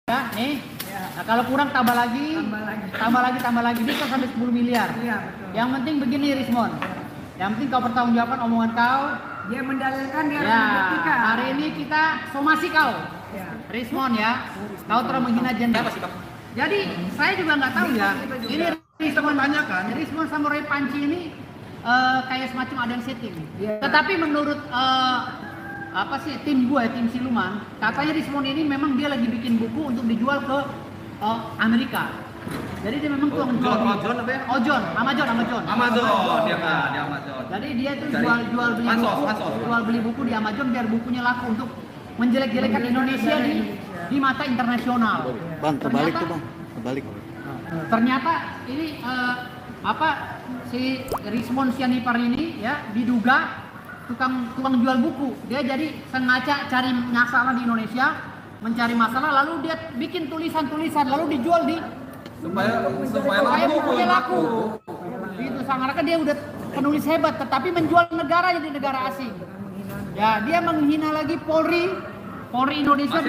Ya, nih. Nah, kalau kurang tambah lagi, tambah lagi, bisa sampai 10 miliar. Iya, betul. Yang penting begini, Rismon. Yang penting kau pertanggungjawabkan omongan kau. Dia mendalilkan, dia harus Ya, membuktikan. hari ini kita somasi kau, Ya. Rismon ya. Kau telah menghina jenderal. Jadi saya juga nggak tahu ya. Ini Rismon tanyakan. Rismon sama Roy Panci ini kayak semacam ada yang setting. Ya. Tetapi menurut tim gue, tim siluman, katanya Rismon ini memang dia lagi bikin buku untuk dijual ke Amerika. Jadi dia memang tuh Amazon apa ya? Amazon. Dia Amazon. Jadi dia tuh jual beli buku di Amazon biar bukunya laku untuk menjelek-jelekan Indonesia di mata internasional. Bang, kebalik tuh bang, kebalik. Ternyata ini si Rismon Sianipar ini ya diduga tukang jual buku. Dia jadi sengaja cari masalah di Indonesia, mencari masalah, lalu dia bikin tulisan-tulisan, lalu dijual supaya bukunya laku. Itu seakan-akan dia udah penulis hebat, tetapi menjual negaranya di negara asing. Ya, dia menghina lagi Polri Indonesia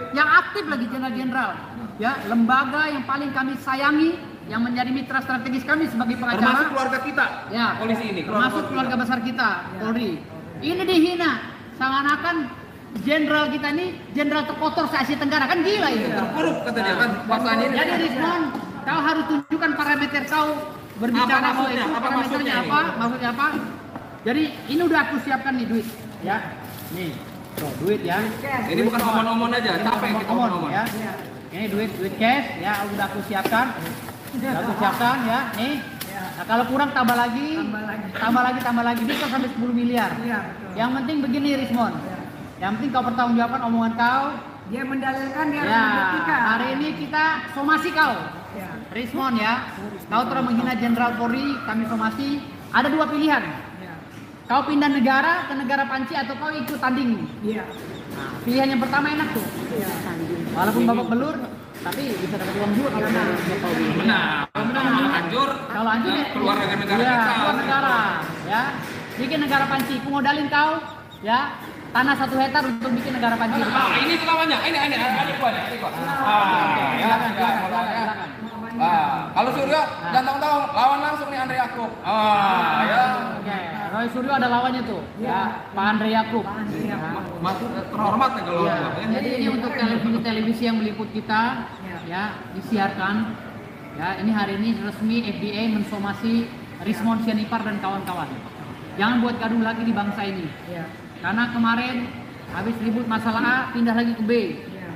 yang aktif lagi jenderal-jenderal. Ya, lembaga yang paling kami sayangi, yang menjadi mitra strategis kami sebagai pengacara. Termasuk keluarga kita. Ya, polisi ini. Termasuk keluarga besar kita, Polri. Ini dihina, seakan-akan jenderal kita ini jenderal terkotor se-Asia Tenggara, kan gila ini. Terpuruk kata dia kan kuasanya ini. Jadi Rismon, kau harus tunjukkan parameter kau berbicara maksudnya? parameternya maksudnya apa? Jadi ini udah aku siapkan nih duit, ya. Nih, duit ya. Ini bukan omon-omon aja, capek kita omon-omon. Ya. Ini duit cash, ya udah aku siapkan. Ya, nih. Nah, kalau kurang tambah lagi, bisa sampai 10 miliar. Iya, betul. Yang penting begini, Rismon. Yang penting kau pertanggungjawabkan omongan kau. Dia mendalilkan, dia harus Ya, membuktikan. hari ini kita somasi kau, Ya. Rismon ya. Kau telah menghina Jenderal Polri, kami somasi. Ada dua pilihan. Ya. Kau pindah negara ke negara Panci atau kau ikut tanding. Iya. Nah, pilihan yang pertama enak tuh. Iya. Walaupun babak belur, tapi bisa dapat uang juga kalau menang. Kalau hancur ya keluar dari negara ya, kita. keluar negara, ya. Bikin negara Panci, aku modalin kau, ya. Tanah 1 hektar untuk bikin negara Panci. Ini lawannya. Ini gua. Silakan. Kalau Suryo jangan tahu lawan langsung nih Andre Yakub. Ya. Oke, Roy Suryo ada lawannya tuh, ya, Pak Andre Yakub. Masuk terhormat ya kalau Ya, jadi ini untuk televisi yang meliput kita, ya, disiarkan. Ya, ini hari ini resmi FDA mensomasi Rismon Sianipar dan kawan-kawan. Jangan buat gaduh lagi di bangsa ini. Iya. Karena kemarin habis ribut masalah A, pindah lagi ke B.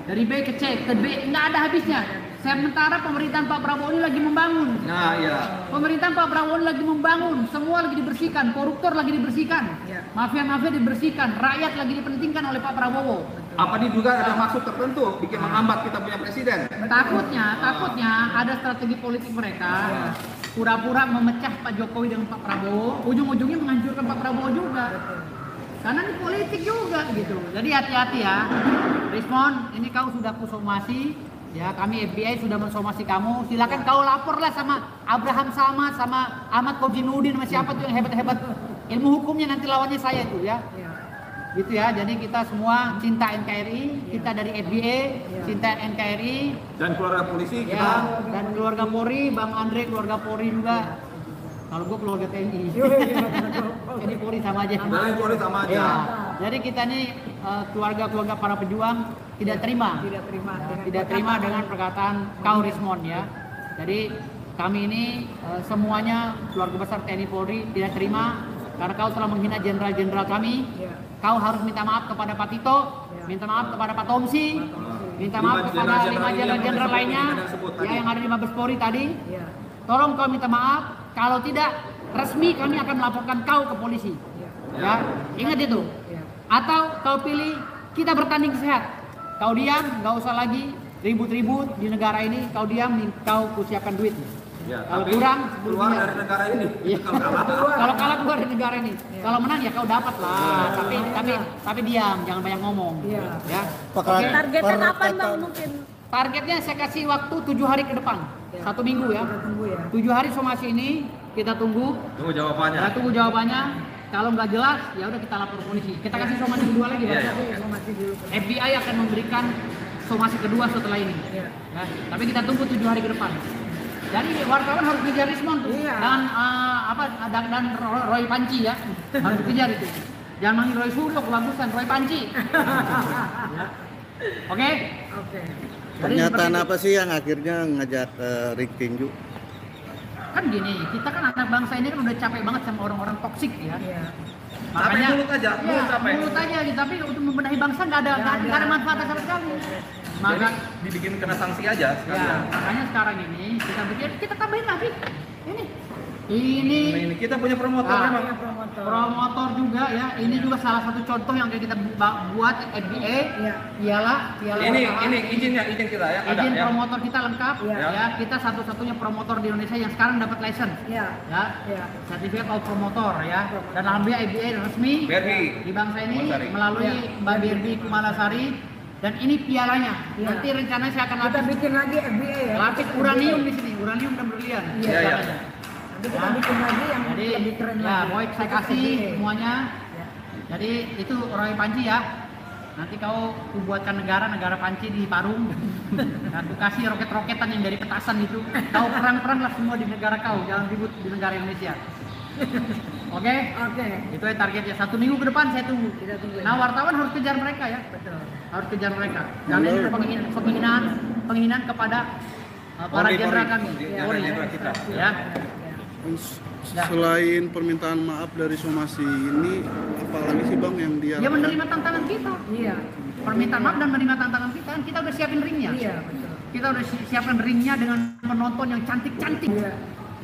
Dari B ke C, ke D, nggak ada habisnya. Sementara pemerintahan Pak Prabowo ini lagi membangun. Nah, iya. Pemerintahan Pak Prabowo ini lagi membangun, semua lagi dibersihkan, koruptor lagi dibersihkan, mafia-mafia dibersihkan, rakyat lagi dipentingkan oleh Pak Prabowo. Apa diduga ada maksud tertentu bikin menghambat kita punya presiden? Takutnya ada strategi politik mereka, pura-pura memecah Pak Jokowi dengan Pak Prabowo, ujung-ujungnya menghancurkan Pak Prabowo juga. Karena ini politik juga gitu. Jadi hati-hati ya. Rismon, ini kau sudah kusomasi. Ya, kami FBI sudah mensomasi kamu. Silakan kau laporlah sama Abraham Samad, sama Ahmad Kojinuddin, sama siapa tuh yang hebat-hebat ilmu hukumnya, nanti lawannya saya tuh ya. Gitu ya. Jadi kita semua cinta NKRI, kita dari FBI cinta NKRI Dan keluarga polisi ya, kita. dan keluarga Polri, Bang Andre keluarga Polri juga. Kalau gue keluarga TNI. Jadi Polri sama aja. Dan Polri sama aja. Ya. Jadi kita ini keluarga-keluarga para pejuang tidak terima dengan perkataan kau Rismon ya. Jadi kami ini semuanya keluarga besar TNI Polri tidak terima karena kau telah menghina jenderal-jenderal kami. Kau harus minta maaf kepada Pak Tito, minta maaf kepada Pak Tomsi, minta maaf kepada 5 jenderal lainnya ya, yang ada di Mabes Polri tadi. Tolong kau minta maaf, kalau tidak resmi kami akan melaporkan kau ke polisi. Ya, ingat itu. Atau kau pilih kita bertanding sehat. Kau diam, nggak usah lagi ribut-ribut di negara ini. Kau diam, kau siapkan duit. Ya, kalau kurang, keluar dari negara ini. Iya. Kalau kalah keluar dari negara ini. Kalau menang ya kau dapat lah. Tapi diam, jangan banyak ngomong. Ya. Oke. Targetnya kapan bang mungkin? Targetnya saya kasih waktu 7 hari ke depan. 1 minggu ya. 7 hari somasi ini kita tunggu. Tunggu jawabannya. Kita tunggu jawabannya. Kalau nggak jelas, ya udah kita lapor polisi. Kita kasih somasi kedua lagi, Bang. Iya. FBI akan memberikan somasi kedua setelah ini. Iya. Ya, tapi kita tunggu 7 hari ke depan. Jadi wartawan harus kejar Rismon tuh. Iya. Dan Roy Panci ya harus dikejar itu. Jangan manggil Roy Suryo kebagusan, Roy Panci. Ya. Oke? Oke. Pernyataan apa sih yang akhirnya ngajak ring tinju? Kan gini, kita kan anak bangsa ini kan udah capek banget sama orang-orang toksik ya. Iya. Makanya mulut aja, mulut capek. mulut aja gitu, tapi untuk membenahi bangsa nggak ada manfaatnya sama sekali. Maka Jadi dibikin kena sanksi aja ya, sekalian. makanya sekarang ini kita tambahin lagi. Ini Kita punya promotor Ah. memang. promotor juga ya. Ini juga salah satu contoh yang kayak kita buat FBA. Iya. Piala Ini izin kita ya. Ada izin ya. promotor kita lengkap. Iya. Ya, kita satu-satunya promotor di Indonesia yang sekarang dapat license. Iya. Ya, Iya. sertifikat of promotor ya. Dan alhamdulillah FBA resmi BRI. di bangsa ini Kumalasari. melalui Iya. Mbak Birbi Kumalasari. Dan ini pialanya. Iya. Nanti rencananya saya akan Kita lapis bikin lagi FBA ya. uranium di sini, uranium dan berlian. Iya, iya. Nanti kita bikin lagi yang Jadi lebih keren ya, lagi. Boy saya kasih FBA. semuanya. Ya. Jadi itu Roy Panci ya. Nanti kau buatkan negara Panci di Parung. Dan ku kasih roket-roketan yang dari petasan itu. Kau perang-perang lah semua di negara kau, jangan ribut di negara Indonesia. Oke? Oke. Itu ya targetnya. 1 minggu ke depan saya tunggu. Kita tunggu. Nah, wartawan harus kejar mereka ya. Betul. Harus kejar mereka. Karena ini penghinaan kepada para Polri, jenderal Polri. kami. Jenderal kita. Ya. Selain permintaan maaf dari somasi ini, apalagi sih bang yang dia? Dia menerima tantangan kita. Iya. Permintaan maaf dan menerima tantangan kita. Kita udah siapin ringnya. Iya, betul. Kita udah siapin ringnya dengan penonton yang cantik-cantik. Iya.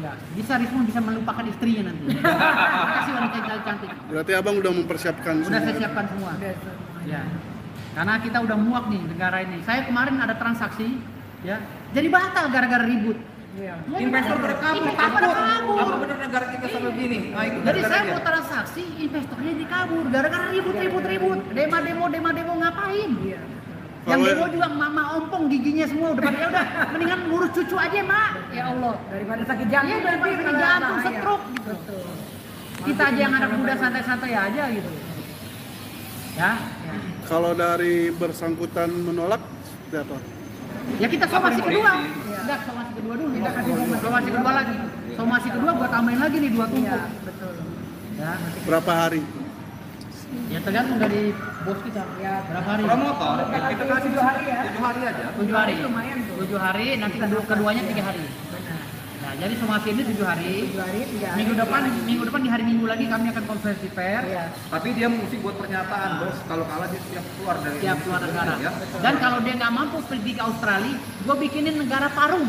Ya, bisa Rismon bisa melupakan istrinya nanti. Makasih wanita yang cantik. Berarti abang udah mempersiapkan Udah saya semua. siapkan semua. Udah semua. Ya. Karena kita udah muak nih negara ini. Saya kemarin ada transaksi, ya. Jadi batal gara-gara ribut. Iya. Investor pada kabur. Investor pada kabur. Apa benar negara kita sampai begini? Nah, itu Jadi gara-gara saya dia. mau transaksi, investornya dikabur gara-gara ribut. Demo ngapain? Iya. Yang Kalau- demo juga mama ompong giginya semua udah pada udah mendingan ngurus cucu aja mak. Ya Allah. Daripada sakit jantung. Iya, daripada sakit kalau jantung, bahaya. stroke gitu. Betul. Kita aja yang anak muda santai-santai aja gitu. Ya. Kalau dari bersangkutan menolak, seperti apa? Ya kita somasi kedua. Iya. Enggak, somasi kedua dulu. Kita kasih Somasi kedua lagi. Somasi kedua gua tambahin lagi nih 2 Iya, tumpuk. betul. Ya. Berapa hari? Ya tergantung dari bos kita. Ya. Berapa hari? Promotor kita kasih 7 hari ya. 7 hari aja. 7 hari. Lumayan tuh. 7 hari, nanti keduanya 3 hari. Benar. Nah, jadi somasi ini 7 hari. 7 hari, 3 hari. Minggu depan di hari Minggu lagi kami akan konferensi pers. Iya. Tapi dia mesti buat pernyataan, Bos. Kalau kalah dia siap keluar dari Siap keluar negara. Ya. Dan kalau dia nggak mampu pergi ke Australia, gue bikinin negara Parung,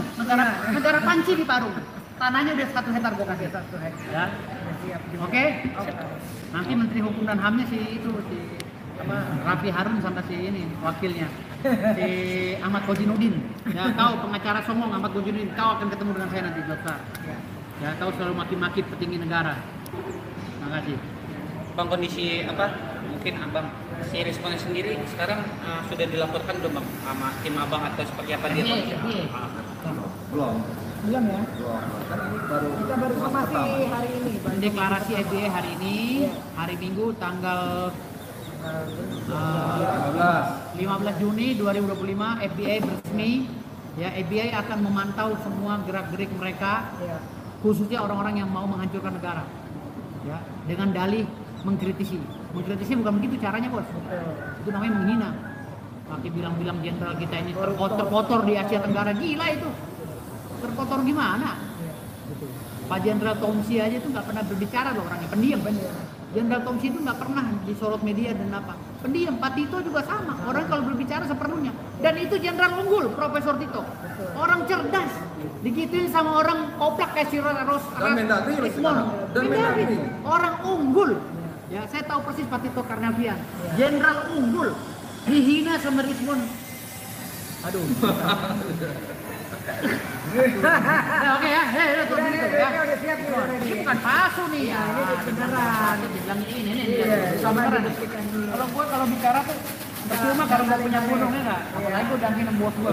negara Panci di Parung. Tanahnya udah 1 hektar gue kasih. 1 hektar. Ya, Udah siap. oke. Oke. Nanti Menteri Hukum dan HAM-nya si Raffi Harun sama si ini wakilnya, si Ahmad Kozinudin. Ya, kau pengacara songong Ahmad Kozinudin, kau akan ketemu dengan saya nanti, Dokter. Ya. Ya, kau selalu maki-maki petinggi negara. Makasih. Bang, kondisi apa? Mungkin abang si Rismon sendiri sekarang sudah dilaporkan belum bang sama tim abang atau seperti apa dia? Iya. Belum. Belum ya? Baru Kita baru somasi hari ini. Bang. Deklarasi FBA hari ini, hari Minggu tanggal 15 Juni 2025 FBA resmi. Ya, FBA akan memantau semua gerak-gerik mereka, Iya. khususnya orang-orang yang mau menghancurkan negara. Ya, dengan dalih mengkritisi. Mengkritisi bukan begitu caranya, Bos. Betul. Itu namanya menghina. Pakai bilang-bilang jenderal kita ini terkotor di Asia Tenggara, gila itu. Terkotor gimana? Pak Jenderal Tomsi aja itu nggak pernah berbicara loh orangnya, pendiam. Jenderal Tomsi itu nggak pernah disorot media dan apa. Pendiam. Pak Tito juga sama. Orang kalau berbicara seperlunya. Dan itu jenderal unggul, Profesor Tito. Orang cerdas. Digituin sama orang koplak kayak si Mendagri Rismon. dan Mendagri. Orang unggul. Ya, saya tahu persis Pak Tito Karnavian. Jenderal unggul. Dihina sama Rismon. Aduh. Oke ya, Udah siap nih, udah ready. ini bukan palsu nih ya. Ini beneran. Dibilang ini Iya, sama coba beneran. dibuktikan dulu. Kalau gua kalau bicara tuh percuma kalau gua punya gunungnya enggak. Apalagi gua dampingin bos gua.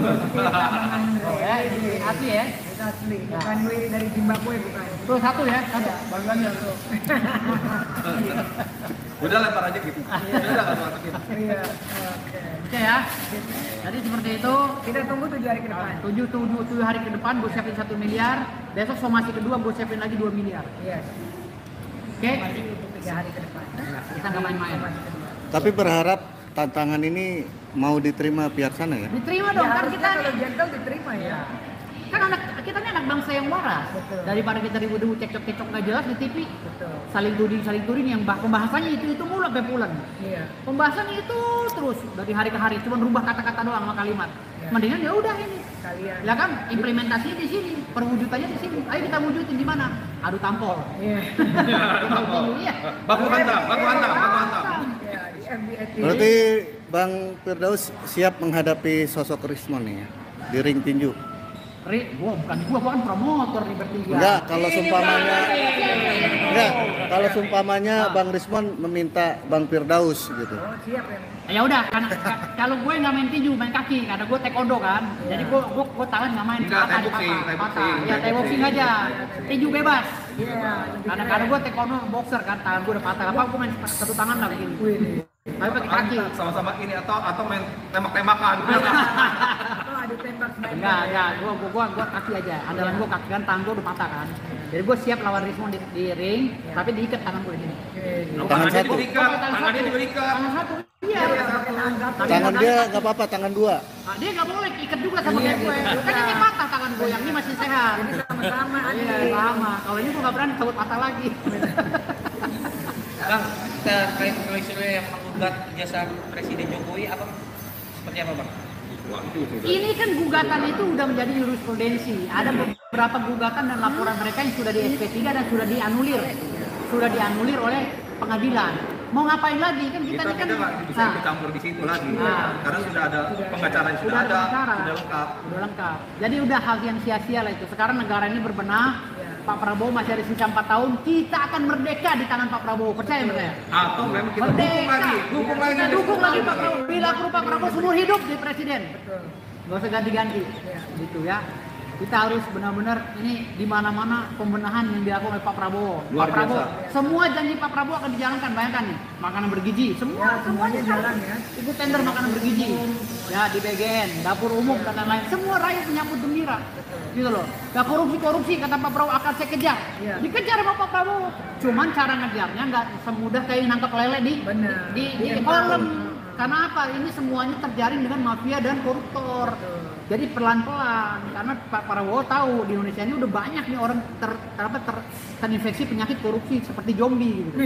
Ya, ini asli ya. Itu asli. Bukan duit dari Zimbabwe bukan. Tuh satu ya, satu. Bagiannya tuh. Udah lempar aja gitu. Udah enggak masukin. Iya. Oke. Oke ya. Jadi seperti itu. Kita tunggu 7 hari ke depan. 7 hari ke depan gue siapin 1 miliar. Besok somasi kedua gue siapin lagi 2 miliar. Iya. Oke? Masih untuk 3 hari ke depan. Kita nggak main-main. Tapi berharap tantangan ini mau diterima pihak sana ya? Diterima Ya, dong, kan harusnya kita kalau gentle diterima ya. kan kita ini anak bangsa yang waras. Betul. Daripada kita ribut-ribut cekcok-cekcok nggak jelas di TV, Betul. saling tuding yang pembahasannya itu mulu sampai pulang. Iya. Pembahasannya itu terus dari hari ke hari, cuma rubah kata-kata doang sama kalimat. Ya. Mendingan ya udah ini. Kalian. Ya kan implementasinya di sini, perwujudannya di sini. Ayo kita wujudin di mana? Adu tampol. Iya. Iya. Baku hantam, baku hantam, baku hantam. Ya, di MBT. Berarti Bang Firdaus siap menghadapi sosok Rismon nih ya di ring tinju? Gua kan promotor nih bertiga. Enggak, kalau sumpamanya Bang Rismon meminta Bang Firdaus gitu. Oh, siap ya. Ya udah, karena kalau gue nggak main tinju, main kaki, karena gue taekwondo kan. Jadi gue tangan nggak main, Enggak, patah Thai boxing, Thai boxing. Ya Thai boxing aja, tinju bebas. Iya. Karena gue taekwondo boxer kan, tangan gue udah patah. Apa gue main satu tangan lah begini. Wih. Tapi pakai kaki. Sama-sama ini atau main tembak-tembakan. Atau ada tembak sniper. Enggak, gue kaki aja. Andalan gue kaki kan, tangan gue udah patah kan. Jadi gue siap lawan Rismon di ring, tapi diikat tangan gue di sini. Tangan satu. juga diikat, tangannya juga diikat. Tangan satu. Iya. Tangan dia nggak apa-apa, tangan dua. Nah, dia nggak boleh ikat juga sama kayak gue. Kan ini patah tangan gue, yang ini masih sehat. Sama-sama Iya, sama. Kalau ini gue nggak berani takut patah lagi. Bang, kita terkait isu yang menggugat jasa Presiden Jokowi, apa seperti apa Bang? Ini kan gugatan itu udah menjadi jurisprudensi. Ada beberapa gugatan dan laporan mereka yang sudah di SP3 dan sudah dianulir. Sudah dianulir oleh pengadilan. Mau ngapain lagi kan kita ini kan nggak bisa bercampur di situ lagi. Karena sudah ada pengacara yang sudah ada, pengacara. sudah lengkap. Udah lengkap. Jadi udah hal yang sia-sia lah itu. Sekarang negara ini berbenah. Pak Prabowo masih ada sisa 4 tahun. Kita akan merdeka di tangan Pak Prabowo. Percaya saya? Atau memang kita Merdeka. dukung lagi. Kita dukung lagi Pak Prabowo. Bila perlu Pak Prabowo seumur hidup jadi presiden. Gak usah ganti-ganti. Gitu ya. Kita harus benar-benar ini di mana-mana pembenahan yang dilakukan oleh Pak Prabowo. Luar Pak Prabowo, biasa. semua janji Pak Prabowo akan dijalankan. Bayangkan nih, makanan bergizi, semuanya jalan ya. Ikut tender makanan bergizi. Ya di BGN, dapur umum dan lain-lain. Semua rakyat menyambut gembira. Gitu loh. Gak korupsi kata Pak Prabowo akan saya kejar. Iya. Dikejar sama Pak Prabowo. Cuman cara ngejarnya nggak semudah kayak nangkap lele Benar. di Di kolam. Karena apa? Ini semuanya terjaring dengan mafia dan koruptor. Jadi pelan-pelan, karena Pak Prabowo tahu di Indonesia ini udah banyak nih orang terinfeksi penyakit korupsi seperti zombie gitu.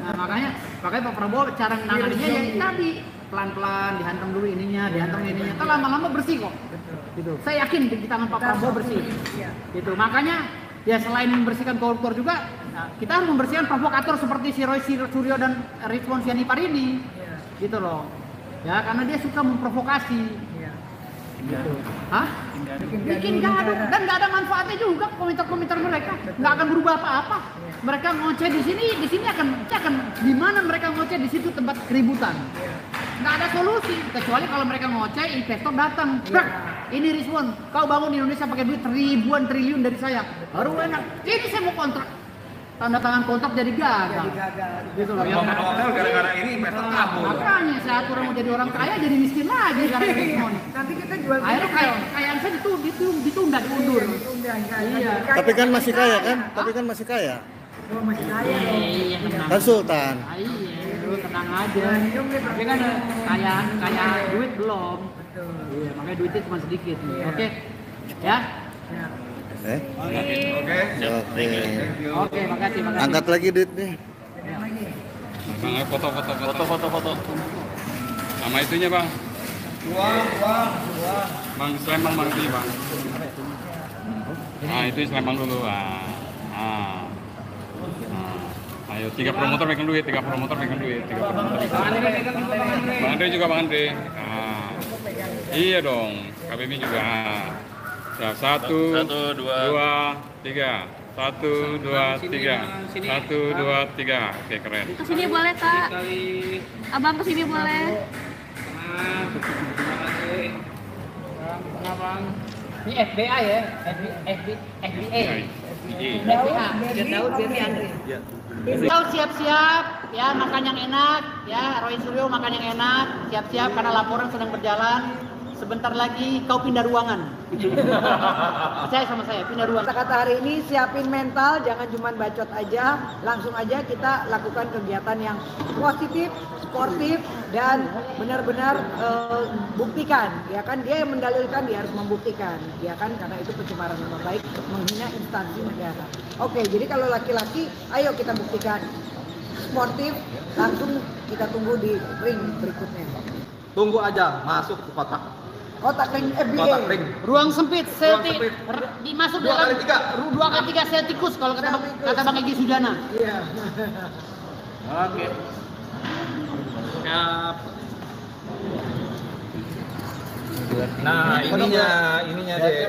Nah, makanya Pak Prabowo cara menanganinya ya tadi pelan-pelan dihantam dulu ininya, kan lama-lama bersih kok. Gitu. Saya yakin di tangan Pak Prabowo bersih. Gitu. Makanya ya selain membersihkan koruptor juga, nah, kita harus membersihkan provokator seperti si Roy Suryo dan Rismon Sianipar ini. Gitu loh. Ya, karena dia suka memprovokasi. Gitu. Hah? Bikin gaduh dan nggak ada manfaatnya juga komentar-komentar mereka, nggak akan berubah apa-apa. Mereka ngoceh di sini akan di mana mereka ngoceh di situ tempat keributan. Nggak ada solusi kecuali kalau mereka ngoceh investor datang. Brak, ini Rismon, kau bangun di Indonesia pakai duit ribuan triliun dari saya, baru enak. Ini saya mau kontrak. Tanda tangan kontrak jadi gagal. Gitu loh. Yang hotel gara-gara ini investor kabur. Makanya saya orang mau jadi orang kaya jadi miskin lagi gara-gara Rismon. Nanti kita jual Akhirnya kekayaan saya ditunda, diundur. Iya. Tapi kan masih kaya kan? Masih kaya. Oh, masih kaya. Iya, tenang. Kan Sultan. Iya, lu tenang aja. Dia kan kaya duit belum. Iya, makanya duitnya cuma sedikit. Oke. Ya. Oke. Oke, makasih. Angkat lagi duitnya. Bang, foto. Sama itunya bang. Bang Sleman bang ini bang. Nah itu Sleman dulu. Ayo 3 promotor megang duit. Bang Andre juga bang Andre. Iya dong. KBB juga. Ya, 1, 2, 3. 1, 2, 3. 1, 2, 3. Oke, keren. Kesini boleh kak? Abang kesini boleh? Bang. Ini FBA ya, FBA. FBA. Daud Berdi Andre. Daud siap-siap ya, makan yang enak ya. Roy Suryo makan yang enak, siap-siap karena laporan sedang berjalan. Sebentar lagi kau pindah ruangan. Percaya sama saya, pindah ruangan. Kata-kata hari ini siapin mental, jangan cuma bacot aja, langsung aja kita lakukan kegiatan yang positif, sportif, dan benar-benar buktikan, ya kan, dia yang mendalilkan, dia harus membuktikan, ya kan, karena itu pencemaran nama baik, menghina instansi negara. Oke, jadi kalau laki-laki, ayo kita buktikan sportif, langsung kita tunggu di ring berikutnya. Tunggu aja masuk ke kotak. Kotak ring FBA. Kotak ring. Ruang sempit, Celtic sempit. dimasuk 2 dalam kali 3. 2 kali 3 Celticus kalau kata Bang Egy Sujana. Iya. Oke. Siap. Nah, ininya deh.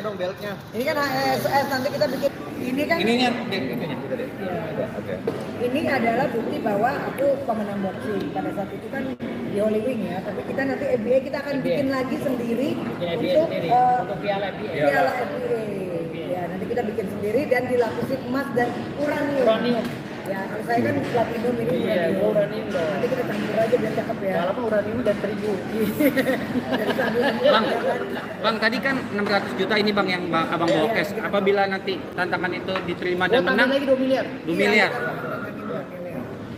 Ini kan HSS, nanti kita bikin. Ini kan. Ininya. Oke. Ini adalah bukti bahwa aku pemenang boxing. Pada saat itu kan di Holy Wing ya, tapi kita nanti FBA kita akan bikin lagi sendiri untuk piala FBA. piala FBA. Ya, nanti kita bikin sendiri dan dilapisi emas dan uranium. Ya, kalau saya kan platinum ini uranium. Nanti kita campur aja biar cakep ya. Walaupun uranium dan 1000. Bang, tadi kan 600 juta ini Bang yang Abang bawa cash. Apabila nanti tantangan itu diterima dan menang, lagi 2 miliar. 2 miliar.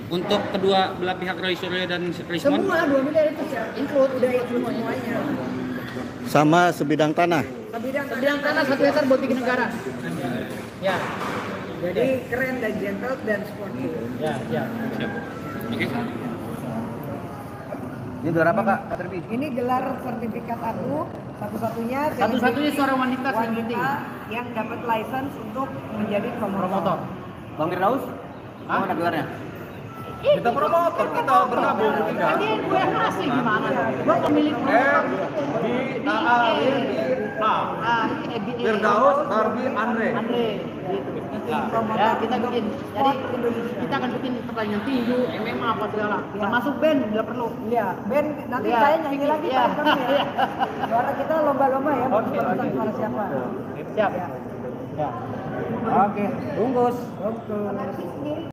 Untuk kedua belah pihak Roy Suryo dan Rismon. Semua 2 miliar itu include udah semuanya. Sama sebidang tanah. Bidang Tanah 1 hektar buat bikin negara. Ya. jadi keren dan gentle dan sportif. Ya. Oke. Ini gelar apa Kak? Kak Terbi? Ini gelar sertifikat aku satu-satunya Seorang wanita selebriti yang dapat license untuk menjadi promotor. Bang Firdaus? Hah? Mana gelarnya? Kita promotor, kita bergabung bertiga. Tadi gue yang kasih gimana? Gue pemilik promotor. Firdaus Darbi Andre. Gitu. Ya, kita bikin. Jadi kita akan bikin pertandingan tinju, MMA apa segala. Termasuk band bila perlu. Iya, band nanti Iya. saya nyanyi lagi Iya. Pak Ikam, ya. Suara kita lomba-lomba ya, bagus-bagusan suara siapa. Siap. Ya. Oke, bungkus. Oke.